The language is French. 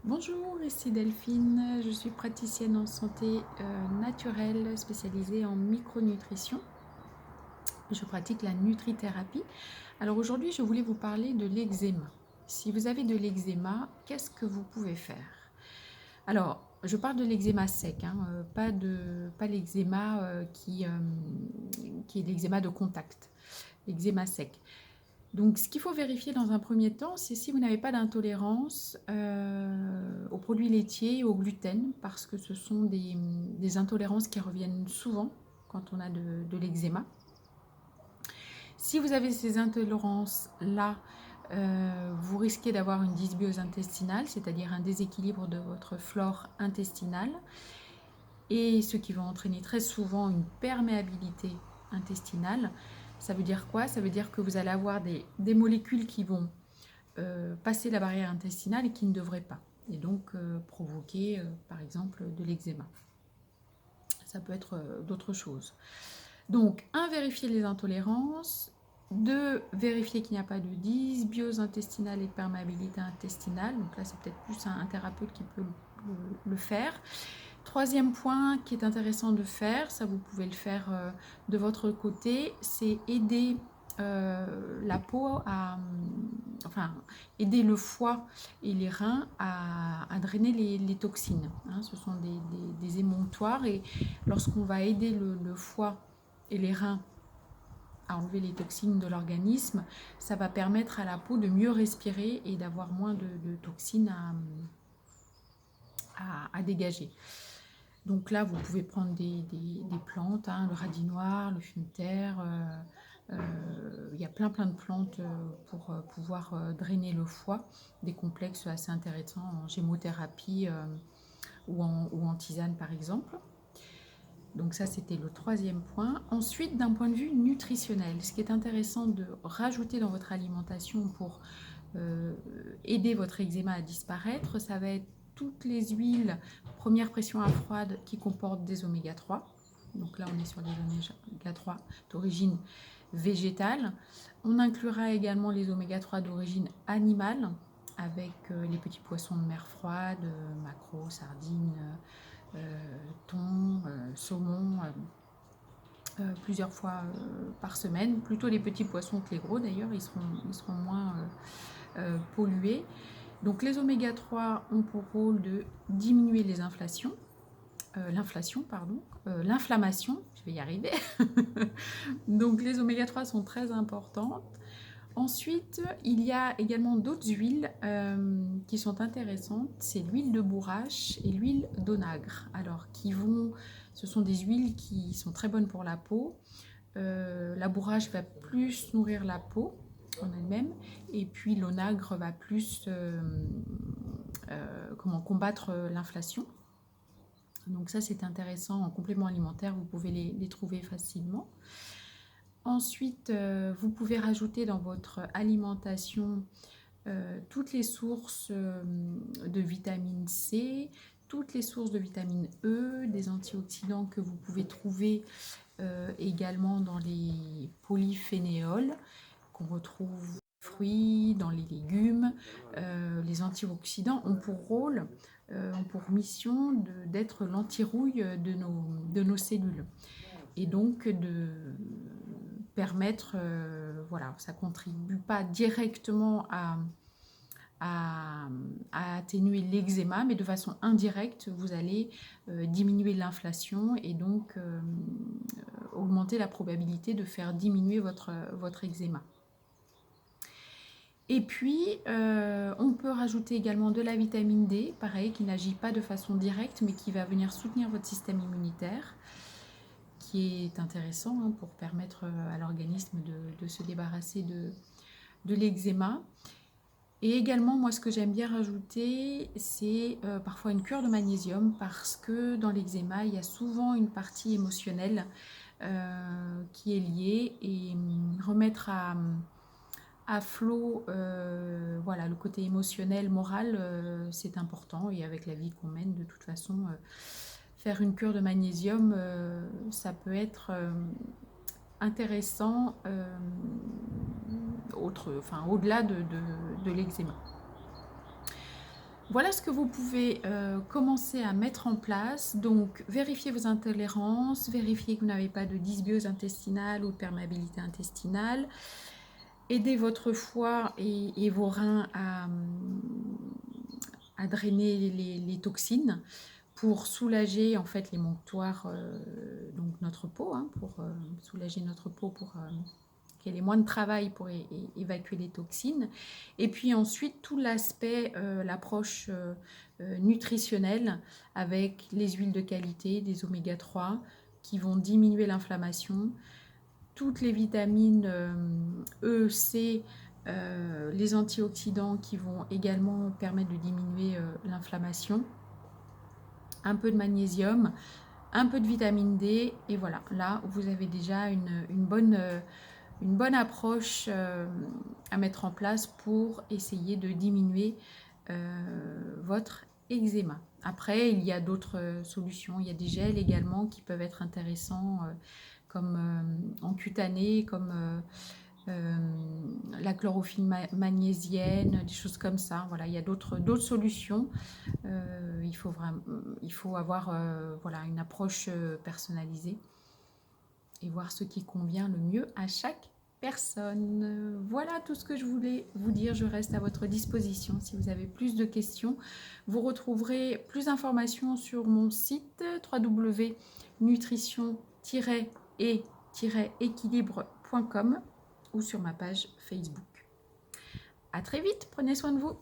Bonjour, ici Delphine, je suis praticienne en santé naturelle spécialisée en micronutrition. Je pratique la nutrithérapie. Alors aujourd'hui, je voulais vous parler de l'eczéma. Si vous avez de l'eczéma, qu'est-ce que vous pouvez faire? Alors, je parle de l'eczéma sec, hein, pas l'eczéma qui est l'eczéma de contact, l'eczéma sec. Donc, ce qu'il faut vérifier dans un premier temps, c'est si vous n'avez pas d'intolérance aux produits laitiers et au gluten, parce que ce sont des intolérances qui reviennent souvent quand on a de l'eczéma. Si vous avez ces intolérances-là, vous risquez d'avoir une dysbiose intestinale, c'est-à-dire un déséquilibre de votre flore intestinale, et ce qui va entraîner très souvent une perméabilité intestinale. Ça veut dire quoi? Ça veut dire que vous allez avoir des molécules qui vont passer la barrière intestinale et qui ne devraient pas. Et donc provoquer, par exemple, de l'eczéma. Ça peut être d'autres choses. Donc, vérifier les intolérances. 2, vérifier qu'il n'y a pas de dysbiose intestinale et de perméabilité intestinale. Donc là, c'est peut-être plus un thérapeute qui peut le faire. Troisième point qui est intéressant de faire, ça vous pouvez le faire de votre côté, c'est aider la peau enfin, aider le foie et les reins à drainer les toxines. Hein. Ce sont des émonctoires et lorsqu'on va aider le foie et les reins à enlever les toxines de l'organisme, ça va permettre à la peau de mieux respirer et d'avoir moins de toxines à dégager. Donc là, vous pouvez prendre des plantes, hein, le radis noir, le fumeterre. Il y a plein de plantes pour pouvoir drainer le foie. Des complexes assez intéressants en gémothérapie ou en tisane par exemple. Donc ça, c'était le troisième point. Ensuite, d'un point de vue nutritionnel, ce qui est intéressant de rajouter dans votre alimentation pour aider votre eczéma à disparaître, ça va être toutes les huiles première pression à froide qui comportent des oméga 3. Donc là, on est sur les oméga 3 d'origine végétale. On inclura également les oméga 3 d'origine animale avec les petits poissons de mer froide, maquereaux, sardines, thon, saumon, plusieurs fois par semaine. Plutôt les petits poissons que les gros d'ailleurs, ils seront moins pollués. Donc les oméga 3 ont pour rôle de diminuer l'inflammation, je vais y arriver. Donc les oméga 3 sont très importantes. Ensuite, il y a également d'autres huiles qui sont intéressantes. C'est l'huile de bourrache et l'huile d'onagre. Alors, ce sont des huiles qui sont très bonnes pour la peau. La bourrache va plus nourrir la peau en elle-même, et puis l'onagre va plus combattre l'inflation. Donc ça, c'est intéressant en complément alimentaire, vous pouvez les trouver facilement. Ensuite, vous pouvez rajouter dans votre alimentation toutes les sources de vitamine C, toutes les sources de vitamine E, des antioxydants que vous pouvez trouver également dans les polyphénols qu'on retrouve dans les fruits, dans les légumes. Les antioxydants ont pour rôle, ont pour mission d'être l'antirouille de nos cellules. Et donc de permettre, voilà, ça ne contribue pas directement à atténuer l'eczéma, mais de façon indirecte, vous allez diminuer l'inflation et donc augmenter la probabilité de faire diminuer votre eczéma. Et puis, on peut rajouter également de la vitamine D, pareil, qui n'agit pas de façon directe, mais qui va venir soutenir votre système immunitaire, qui est intéressant hein, pour permettre à l'organisme de se débarrasser de l'eczéma. Et également, moi, ce que j'aime bien rajouter, c'est parfois une cure de magnésium, parce que dans l'eczéma, il y a souvent une partie émotionnelle qui est liée, et remettre à flot voilà, le côté émotionnel, moral, c'est important. Et avec la vie qu'on mène, de toute façon, faire une cure de magnésium, ça peut être intéressant au-delà de l'eczéma. Voilà ce que vous pouvez commencer à mettre en place. Donc, vérifiez vos intolérances, vérifiez que vous n'avez pas de dysbiose intestinale ou de perméabilité intestinale. Aidez votre foie et vos reins à drainer les toxines pour soulager en fait les monctoires, donc notre peau, hein, pour soulager notre peau, pour qu'elle ait moins de travail pour évacuer les toxines. Et puis ensuite, tout l'aspect, l'approche nutritionnelle avec les huiles de qualité, des oméga 3 qui vont diminuer l'inflammation, toutes les vitamines E, C, les antioxydants qui vont également permettre de diminuer l'inflammation, un peu de magnésium, un peu de vitamine D, et voilà, là vous avez déjà une bonne approche à mettre en place pour essayer de diminuer votre eczéma. Après, il y a d'autres solutions. Il y a des gels également qui peuvent être intéressants, comme en cutané, comme la chlorophylle magnésienne, des choses comme ça. Voilà, il y a d'autres solutions. Il faut avoir voilà, une approche personnalisée et voir ce qui convient le mieux à chaque personne. Voilà tout ce que je voulais vous dire. Je reste à votre disposition si vous avez plus de questions. Vous retrouverez plus d'informations sur mon site www.nutrition-et-équilibre.com ou sur ma page Facebook. À très vite, prenez soin de vous.